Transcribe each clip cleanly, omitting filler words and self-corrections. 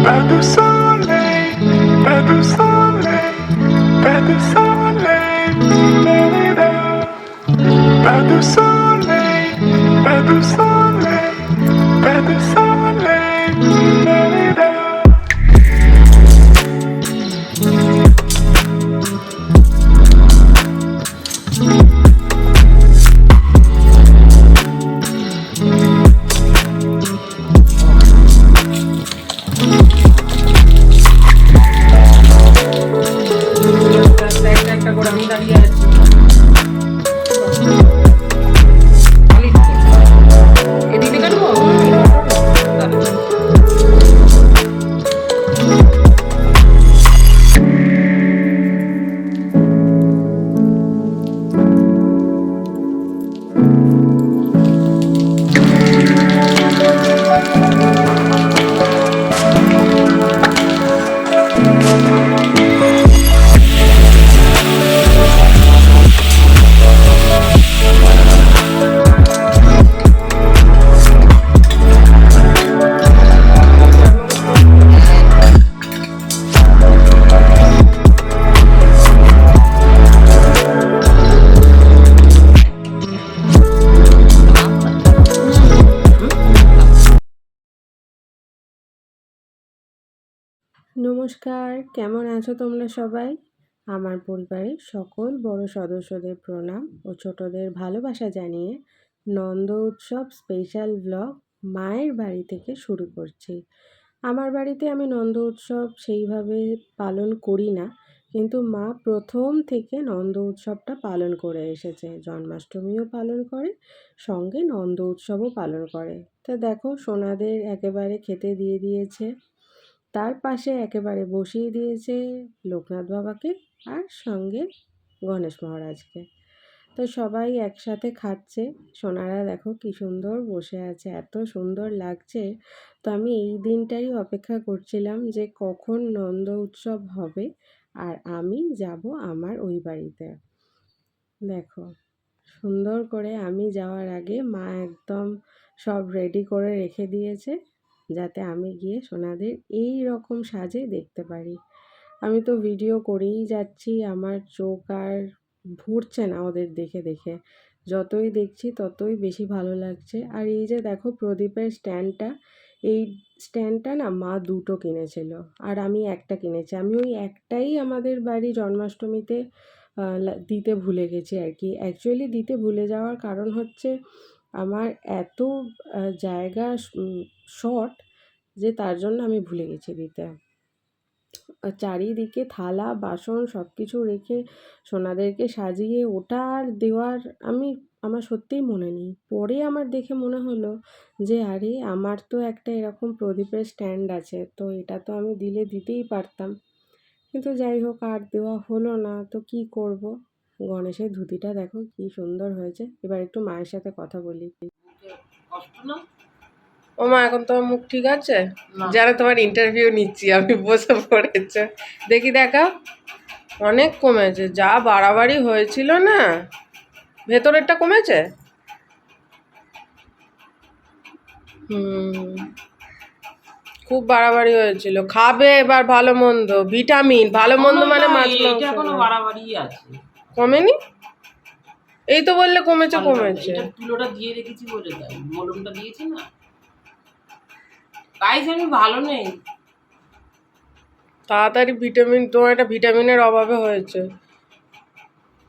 Pas de soleil, pas de soleil, pas de soleil, da-da-da. Pas de soleil, pas de soleil, pas de soleil, da-da-da. একটা করে আমি দাঁড়িয়ে আছি। এদিকে কাটবো? নমস্কার, কেমন আছো তোমরা সবাই? আমার পরিবারের সকল বড় সদস্যদের প্রণাম ও ছোটদের ভালোবাসা জানিয়ে নন্দ উৎসব স্পেশাল ব্লগ মায়ের বাড়ি থেকে শুরু করছি। আমার বাড়িতে আমি নন্দ উৎসব সেইভাবে পালন করি না, কিন্তু মা প্রথম থেকে নন্দ উৎসবটা পালন করে এসেছে। জন্মাষ্টমীও পালন করে, সঙ্গে নন্দ উৎসবও পালন করে। তা দেখো, সোনাদের একেবারে খেতে দিয়ে দিয়েছে, তার পাশে একেবারে বসিয়ে দিয়েছে লোকনাথ বাবাকে আর সঙ্গে গণেশ মহারাজকে। তো সবাই একসাথে খাচ্ছে। সোনারা দেখো কি সুন্দর বসে আছে, এত সুন্দর লাগছে। তো আমি এই দিনটারই অপেক্ষা করছিলাম যে কখন নন্দ উৎসব হবে আর আমি যাব আমার ওই বাড়িতে। দেখো, সুন্দর করে আমি যাওয়ার আগে মা একদম সব রেডি করে রেখে দিয়েছে, যাতে আমি গিয়ে সোনাদের এই রকম সাজে দেখতে পারি। আমি তো ভিডিও করেই যাচ্ছি, আমার চোখ আর ভরছে না ওদের দেখে দেখে। যতই দেখছি ততই বেশি ভালো লাগছে। আর এই যে দেখো প্রদীপের স্ট্যান্ডটা, এই স্ট্যান্ডটা না মা দুটো কিনেছিল আর আমি একটা কিনেছি। আমি ওই একটাই আমাদের বাড়ি জন্মাষ্টমীতে দিতে ভুলে গেছি আর কি। অ্যাকচুয়ালি দিতে ভুলে যাওয়ার কারণ হচ্ছে আমার এত জায়গা শর্ট যে তার জন্য আমি ভুলে গেছি দিতে। চারিদিকে থালা বাসন সব কিছু রেখে সোনাদেরকে সাজিয়ে ওটা আর দেওয়ার আমার সত্যিই মনে নেই। পরে আমার দেখে মনে হলো যে আরে আমার তো একটা এরকম প্রদীপের স্ট্যান্ড আছে, তো এটা তো আমি দিতেই পারতাম। কিন্তু যাই হোক, আর দেওয়া হলো না, তো কি করব। গণেশের ধুতিটা দেখো কি সুন্দর হয়েছে। এবার একটু মায়ের সাথে কথা বলি। ও মা, এখন তোমার মুখ ঠিক আছে? যারা তোমার ইন্টারভিউ নিচ্ছি আমি, বসে পড়েছে। দেখি দেখা, অনেক কমেছে। যা বাড়াবাড়ি হয়েছিল না, ভেতরেরটা কমেছে। খুব বাড়াবাড়ি হয়েছিল। খাবে এবার ভালো মন্দ, ভিটামিন ভালো মন্দ মানে মাছ মাংস। এখনো বাড়াবাড়ি আছে, কমেনি? এই তো বললে কমেছে। তুলোটা দিয়ে রেখেছি বলে তাই, মলমটা দিয়েছি না। গাইস আমি ভালো নেই, তাড়াতাড়ি ভিটামিন, তোমার একটা ভিটামিনের অভাবে হয়েছে,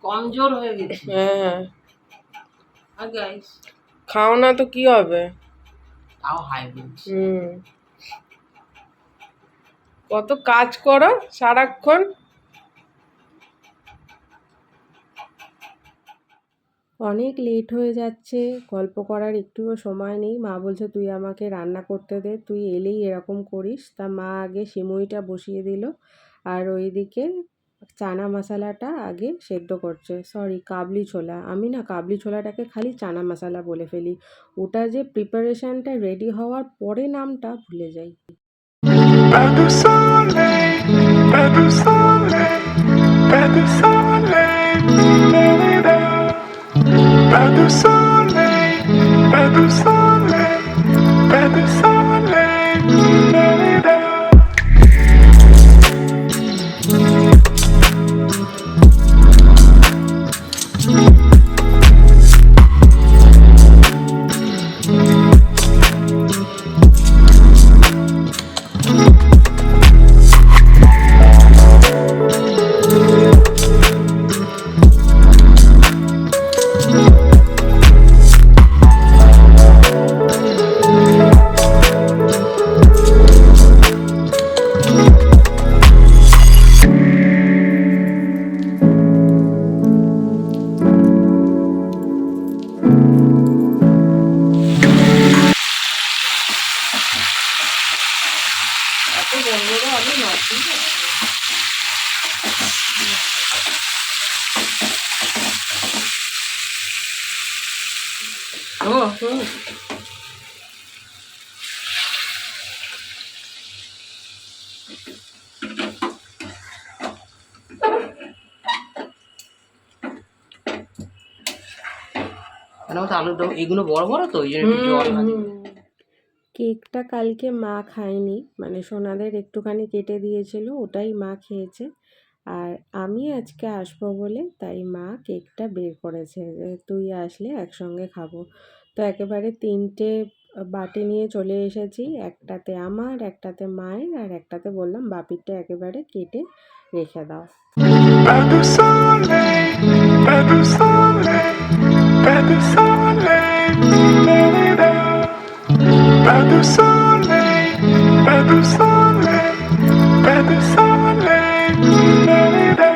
কমজোর হয়ে গেছে। হ্যাঁ আর গাইস খাও না তো কি হবে। তাও হাই বলছি। কত কাজ করো সারাক্ষণ। অনেক লেট হয়ে যাচ্ছে, গল্প করার একটুও সময় নেই। মা বলছে তুই আমাকে রান্না করতে দে, তুই এলেই এরকম করিস। তা মা আগে সিমুইটা বসিয়ে দিল আর ওইদিকে চানা মশলাটা আগে সেদ্ধ করছে। সরি, কাবলি ছোলা। আমি না কাবলি ছোলাটাকে খালি চানা মশলা বলে ফেলি। ওটা যে প্রিপারেশনটা রেডি হওয়ার পরে নামটা ভুলে যাই। Pas de soleil, pas de soleil, pas de soleil, da-da-da. Pas de soleil, pas de soleil, pas de soleil, da-da-da. এত বড় বড় আলু নয়, ঠিক আছে? ও হুম। কেন তো আলুর দম এগুলো বড় বড় তো, ওই জন্য একটু জল না দিলে। কেকটা কালকে মা খায়নি, মানে সোনাদের একটুখানি কেটে দিয়েছিল, ওটাই মা খেয়েছে। আর আমি আজকে আসবো বলে তাই মা কেকটা বের করেছে যে তুই আসলে একসঙ্গে খাবো। তো একেবারে 3টে বাটি নিয়ে চলে এসেছি, একটাতে আমার, একটাতে মায়ের, আর একটাতে বললাম বাপিরটা একেবারে কেটে রেখে দাও। Pas de soleil, pas de soleil, pas de soleil, da-da-da. Pas de soleil, pas de soleil, pas de soleil, da-da-da.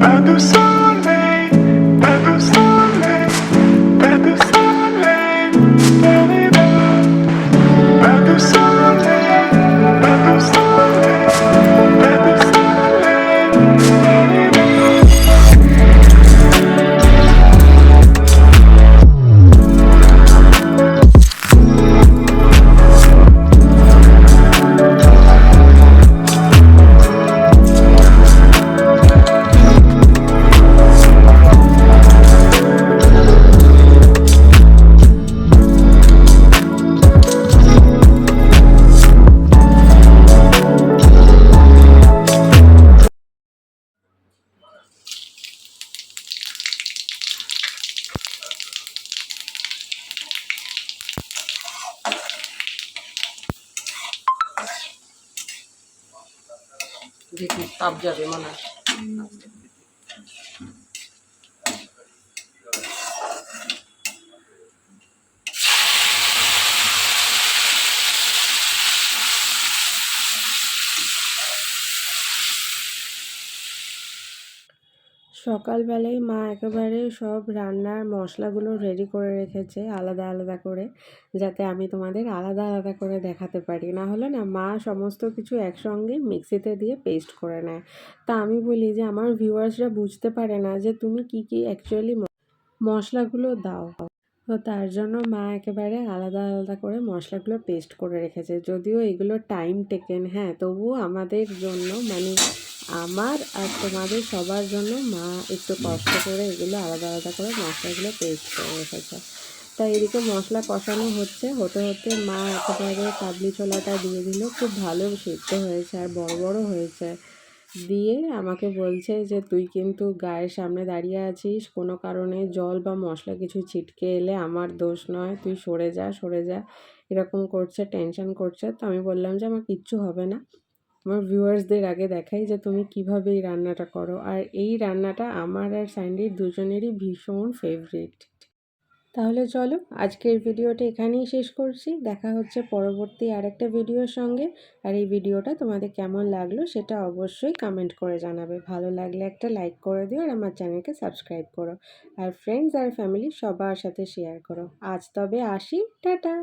Pas de soleil, pas de soleil, pas de soleil, da-da-da. Pas de soleil, pas de soleil, pas de soleil, da-da-da. দেখি তাপ যাবে মনে হয়। সকালবেলায় মা একেবারে সব রান্নার মশলাগুলো রেডি করে রেখেছে আলাদা আলাদা করে, যাতে আমি তোমাদের আলাদা আলাদা করে দেখাতে পারি। না হলে না মা সমস্ত কিছু একসঙ্গে মিক্সিতে দিয়ে পেস্ট করে নেয়। তা আমি বলি যে আমার ভিউয়ার্সরা বুঝতে পারে না যে তুমি কি কি অ্যাকচুয়ালি মশলাগুলো দাও। তো তার জন্য মা একেবারে আলাদা আলাদা করে মশলাগুলো পেস্ট করে রেখেছে। যদিও এগুলো টাইম টেকেন, হ্যাঁ, তবুও আমাদের জন্য, মানে আমার আর তোমাদের সবার জন্য মা একটু কষ্ট করে এগুলো আলাদা আলাদা করে মশলাগুলো পেস্ট করে রেখেছে। তাই এদিকে মশলা কষানো হচ্ছে, হতে হতে মা একেবারে কাবলি ছোলাটা দিয়ে দিল। খুব ভালো সিদ্ধ হয়েছে আর বড় বড় হয়েছে। দিয়ে আমাকে বলছে যে তুই কিন্তু গায়ের সামনে দাঁড়িয়ে আছিস, কোনো কারণে জল বা মশলা কিছু ছিটকে এলে আমার দোষ নয়, তুই সরে যা সরে যা, এরকম করছে, টেনশন করছে। তো আমি বললাম যে আমার কিচ্ছু হবে না, আমার ভিউয়ার্সদের আগে দেখাই যে তুমি কিভাবে এই রান্নাটা করো। আর এই রান্নাটা আমার আর স্যান্ডির দুজনেরই ভীষণ ফেভারিট। তাহলে চলো আজকের ভিডিওটা এখানেই শেষ করছি। দেখা হচ্ছে পরবর্তী আরেকটা ভিডিওর সঙ্গে। আর এই ভিডিওটা তোমাদের কেমন লাগলো সেটা অবশ্যই কমেন্ট করে জানাবে। ভালো লাগলে একটা লাইক করে দিও আর আমার চ্যানেলকে সাবস্ক্রাইব করো। আর ফ্রেন্ডস আর ফ্যামিলি সবার সাথে শেয়ার করো। আজ তবে আসি, টাটা।